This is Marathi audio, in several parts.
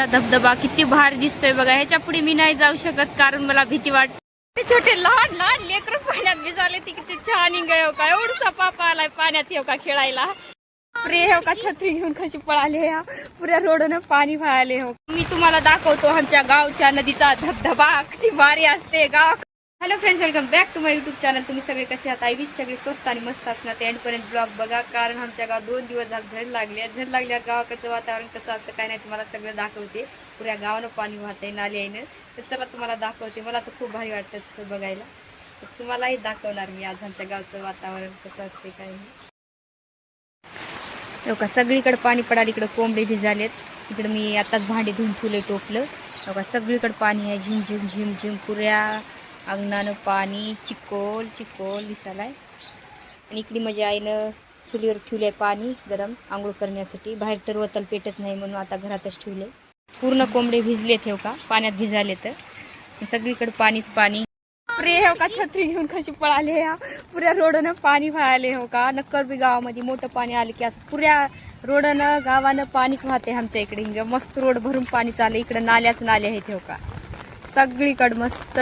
धबधबा किती भारी दिसतोय बघा। ह्याच्या पुढे मी नाही जाऊ शकत कारण मला भीती वाटते। छोटे लहान लहान लेकर पाण्यात भिजाले ती किती छान इंगय हो का। एवढसा पापा आलाय पाण्यात येऊ का खेळायला। प्रे हो का छत्री घेऊन कशी पळाले या पुऱ्या रोडनं पाणी व्हायले हो। मी तुम्हाला दाखवतो आमच्या गावच्या नदीचा धबधबा किती भारी असते गाव। Hello friends, welcome back to my YouTube channel. तुम्ही सगळे कसे आहात? आय विश सगळे स्वस्त आणि मस्त असणार। ते एंडपर्यंत ब्लॉग बघा कारण आमच्या गावात 2 दिवस झड लागल्यावर गावाकडचं वातावरण कसं असतं काय नाही तुम्हाला सगळं दाखवते। पुऱ्या गावानं पाणी वाहतंय नाली आहे ना, तर चला तुम्हाला दाखवते। मला तर खूप भारी वाटतं तसं बघायला, तर तुम्हालाही दाखवणार मी आज आमच्या गावचं वातावरण कसं असते काय नाही। का सगळीकडे पाणी पडाल, इकडे कोंबडे भिजालेत, इकडे मी आताच भांडी धुवून ठेवले टोपलं का सगळीकडे पाणी आहे। झिम झिम झिम झिम पुऱ्या अंगणानं पाणी चिकोल चिकोल दिसालाय। आणि इकडे माझ्या आईनं चुलीवर ठेवले पाणी गरम आंघोळ करण्यासाठी। बाहेर तर वतल पेटत नाही म्हणून आता घरातच ठेवले। पूर्ण कोंबडे भिजले ठेव का पाण्यात भिजाले, तर सगळीकडे पाणीच पाणी। प्रे हो का छत्री घेऊन कशी पळाले या पुऱ्या रोडनं पाणी व्हायले हो का। नक्करबी गावामध्ये मोठं पाणी आले की असं पुऱ्या रोडनं गावानं पाणीच वाहते आमच्या इकडे। हिंग मस्त रोड भरून पाणी चाललं, इकडे नाल्याच नाले आहेत हो का सगळीकडे मस्त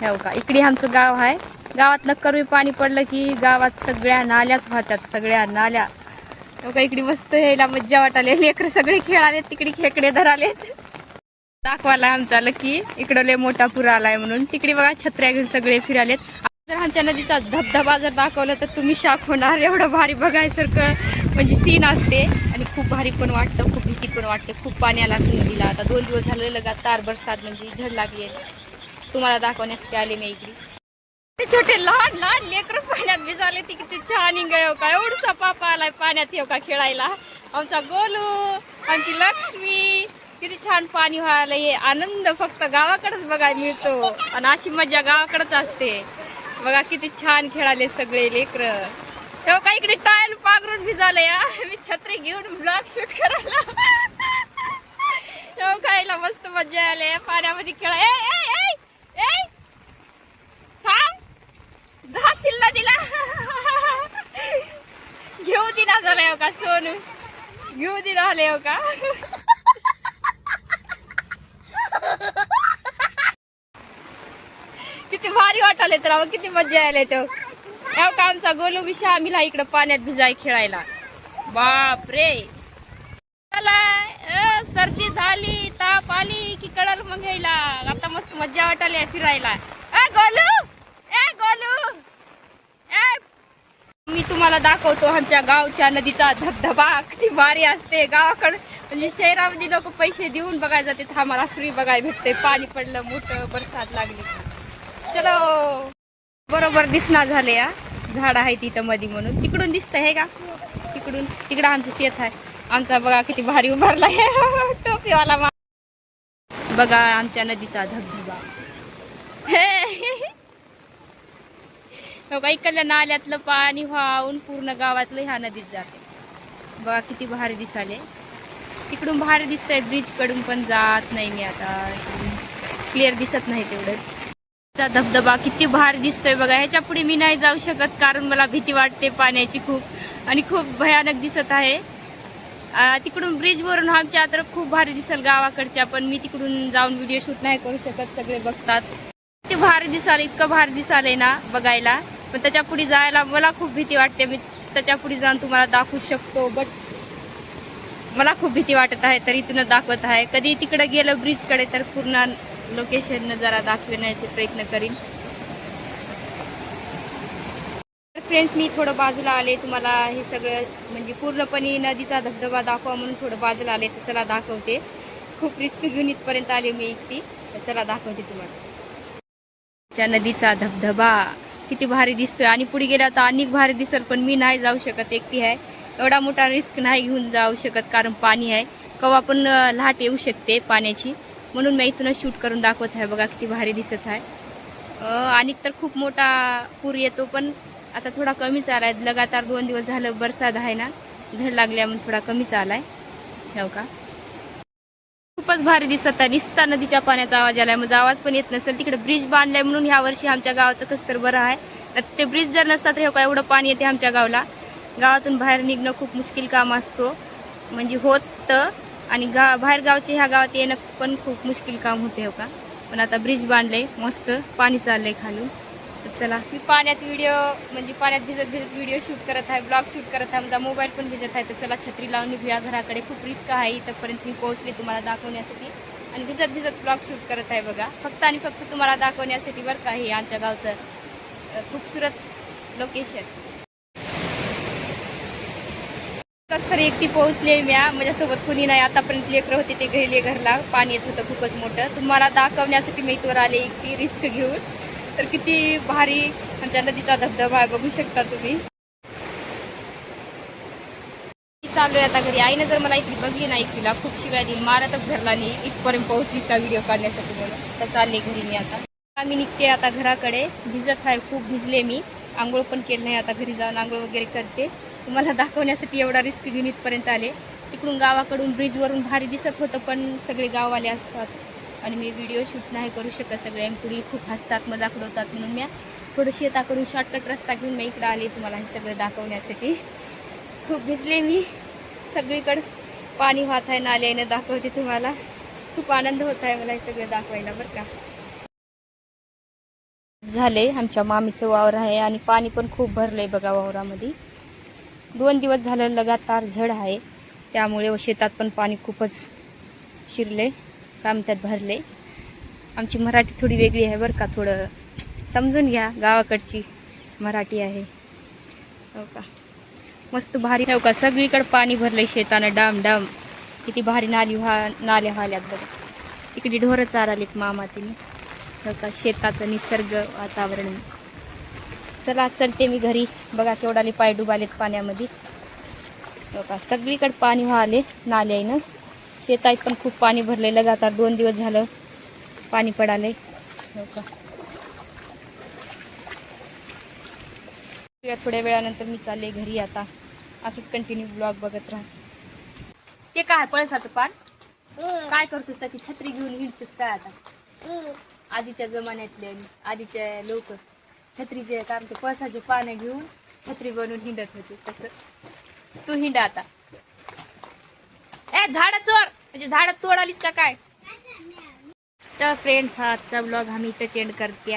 हो का। इकडे आमचं गाव आहे, गावात नक्करबी पाणी पडलं की गावात सगळ्या नाल्याच वाहतात, सगळ्या नाल्या हो का। इकडे मस्त यायला मज्जा वाटाले, लेकर सगळे खेळाले, तिकडे खेकडे धरालेत। दाखवायला आमचा लकी इकडं लय मोठा पूर आलाय म्हणून। तिकडे बघा छत्र्या घेऊन सगळे फिरालेत। जर आमच्या नदीचा धबधबा जर दाखवलं तर तुम्ही शॉक होणार। एवढं भारी बघायसारखं म्हणजे सीन असते आणि खूप भारी पण वाटतं, खूप भीती पण वाटते। खूप पाणी आलं असं नदीला, आता 2 दिवस झालं लगातार बरसात म्हणजे झड लागली आहे। तुम्हाला दाखवण्यासाठी आले मी इकडे। ते छोटे लहान लहान लेकर पाण्यात भिजाले ती किती छान इंगय हो का। एवढसा पापा आलाय पाण्यात येऊ का खेळायला। आमचा गोलू, आमची लक्ष्मी, किती छान पाणी व्हायला। हे आनंद फक्त गावाकडेच बघायला मिळतो आणि अशी मजा गावाकडेच असते बघा। किती छान खेळाले सगळे लेकर तेव्हा का। इकडे टायल पांघरून भिजाले या, मी छत्री घेऊन ब्लॉग शूट करायला तेव्हा खायला मस्त मजा आली पाण्यामध्ये खेळा। जा चिल्ला दिला घेऊ दिना झालाय हो का सोनू, घेऊ दिना आले हो का। किती भारी वाटाले तर किती मजा आली। तो का आमचा गोलू विषय आम्हीला इकडं पाण्यात भिजाय खेळायला। बाप रे चला सर्दी झाली ताप आली की कळल मग यायला। आता मस्त मजा वाटाली फिरायला। गोलू गोलू मी तुम्हाला दाखवतो आमच्या गावच्या नदीचा धबधबा किती भारी असते। गावाकडे म्हणजे शहरामध्ये लोक पैसे देऊन बघायला जाते, आम्हाला फ्री बघायला भेटते। पाणी पडलं मोठं बरसात लागली। चलो बरोबर दिसना झाले या, झाड आहे तिथं मध्ये म्हणून तिकडून दिसत आहे का। तिकडून तिकडं आमचं शेत आहे। आमचा बघा किती भारी उभारला आहे टोपीवाला बघा आमच्या नदीचा धबधबा। बघा इकडल्या नाल्यातलं पाणी वाहून पूर्ण गावातलं ह्या नदीत जाते बघा किती भारी दिसाले। तिकडून भारी दिसतंय, ब्रिज कडून पण जात नाही मी आता, क्लिअर दिसत नाही तेवढं। धबधबा किती भारी दिसतोय बघा। ह्याच्या पुढे मी नाही जाऊ शकत कारण मला भीती वाटते पाण्याची खूप आणि खूप भयानक दिसत आहे। तिकडून ब्रिज वरून आमच्या तर खूप भारी दिसल गावाकडच्या, पण मी तिकडून जाऊन व्हिडिओ शूट नाही करू शकत, सगळे बघतात। किती भारी दिसाले, इतकं भारी दिसाले ना बघायला, पण त्याच्या पुढे जायला मला खूप भीती वाटते। मी त्याच्या पुढे जाऊन तुम्हाला दाखवू शकतो, बट मला खूप भीती वाटत आहे तर इथूनच दाखवत आहे। कधी तिकडे गेलं ब्रिजकडे तर पूर्ण लोकेशन जरा दाखवण्याचे प्रयत्न करीन। फ्रेंड्स मी थोडं बाजूला आले, तुम्हाला हे सगळं म्हणजे पूर्णपणे नदीचा धबधबा दाखवा म्हणून थोडं बाजूला आले, तर चला दाखवते। खूप रिस्क घेऊन इथपर्यंत आले मी इतकी, तर चला दाखवते तुम्हाला नदीचा धबधबा किती भारी दिसतोय। आणि पुढे गेला तर अनेक भारी दिसल, पण मी नाही जाऊ शकत, एकटी आहे। एवढा मोठा रिस्क नाही घेऊन जाऊ शकत कारण पाणी आहे, केव्हा पण लाट येऊ शकते पाण्याची, म्हणून मी इथूनच शूट करून दाखवत आहे। बघा किती भारी दिसत आहे। आणि तर खूप मोठा पूर येतो, पण आता थोडा कमीच आलाय। लगातार 2 दिवस झालं बरसात आहे ना, झड लागल्या म्हणून थोडा कमीच आलाय हो का। खूपच भारी दिसत आहे, निस्ता नदीच्या पाण्याचा आवाज आलाय, म्हणजे आवाज पण येत नसेल। तिकडे ब्रिज बांधलाय म्हणून ह्या वर्षी आमच्या गावाचं कसं तर बरं आहे। ते ब्रिज जर नसता तर का एवढं पाणी येते आमच्या गावाला। गावातून बाहेर निघणं खूप मुश्किल काम असतो, म्हणजे होतं आणि बाहेर गावचे ह्या गावात येणं पण खूप मुश्किल काम होते हो का. पण आता ब्रिज बांधले, मस्त पाणी चाललंय खालून. तर चला, मी पाण्यात म्हणजे पाण्यात भिजत भिजत व्हिडिओ शूट करत आहे, ब्लॉग शूट करत आहे, माझा मोबाईल पण भिजत आहे. तर चला छत्री लावून निघूया घराकडे. खूप रिस्क आहे, इथंपर्यंत मी पोहोचले तुम्हाला दाखवण्यासाठी आणि भिजत भिजत ब्लॉग शूट करत आहे बघा. फक्त आणि फक्त तुम्हाला दाखवण्यासाठी बरं का. हे आमच्या गावचं खूपसूरत लोकेशन. कस तरी एकटी पोहोचले म्या, माझ्यासोबत कुणी नाही. आतापर्यंत लेकरं होते ते गेले घरला, पाणी येत होतं खूपच मोठं. तुम्हाला दाखवण्यासाठी मी इथवर आले एकटी रिस्क घेऊन. तर किती भारी आमच्या नदीचा धबधबा आहे, बघू शकता तुम्ही. चालू आहे आता घरी. आईनं जर मला इथली बघली नाही तिला खूप शिवाय देईल, मारतच धरला नाही. इथपर्यंत पोहोचली का व्हिडिओ काढण्यासाठी म्हणून. तर चालले घरी मी आता. आम्ही निघते आता घराकडे. भिजत आहे, खूप भिजले मी. आंघोळ पण केलं नाही, आता घरी जाऊन आंघोळ वगैरे करते. तुम्हाला दाखवण्यासाठी एवढा रिस्क घेऊन इथपर्यंत आले. तिकडून गावाकडून ब्रिजवरून भारी दिसत होतं, पण सगळे गाववाले असतात आणि मी व्हिडिओ शूट नाही करू शकत. सगळे पुढे खूप हसतात, मजाक उडवतात, म्हणून मी थोडं शेताकडून शॉर्टकट रस्ता घेऊन मी इकडं आले तुम्हाला हे सगळं दाखवण्यासाठी. खूप भिजले मी, सगळीकडं पाणी वाहत आहे, नाल्याने दाखवते तुम्हाला. खूप आनंद होत आहे मला हे सगळं दाखवायला बरं का. झाले, आमच्या मामीचं वावर आहे आणि पाणी पण खूप भरलंय बघा वावरामध्ये. 2 दिवस झालं लगातार झड आहे, त्यामुळे शेतात पण पाणी खूपच शिरले, काम त्यात भरले. आमची मराठी थोडी वेगळी आहे बरं का, थोडं समजून घ्या, गावाकडची मराठी आहे हो का. मस्त भारी हो का, सगळीकडे पाणी भरलंय शेतानं डाम डाम. किती भारी नाल्या व्हाल्यात बघा. इकडे ढोरं चारालेत मामा तिने हो का. शेताचं निसर्ग वातावरण. चला चलते मी घरी. बघा केवढाले पाय डुबालेत पाण्यामध्ये हो का. सगळीकडे पाणी व्हाले नाल्यानं. शेतात पण खूप पाणी भरले, लगातार 2 दिवस झालं पाणी पडाले हो का. थोड्या वेळानंतर मी चालले घरी आता. असंच कंटिन्यू ब्लॉग बघत राहा. ते काय पळसाचं पान काय करतोस, त्याची छत्री घेऊन हिंडतोस काय आता. आधीच्या जमान्यातले आधीच्या लोक छत्रीचे कारण ते पळसाचे पानं घेऊन छत्री बनवून हिंडत होते, तसं तू हिंड आता. झाड चोर म्हणजे झाड तोडालीच का काय. तर फ्रेंड्स, हा आजचा ब्लॉग आम्ही इथं एंड करते.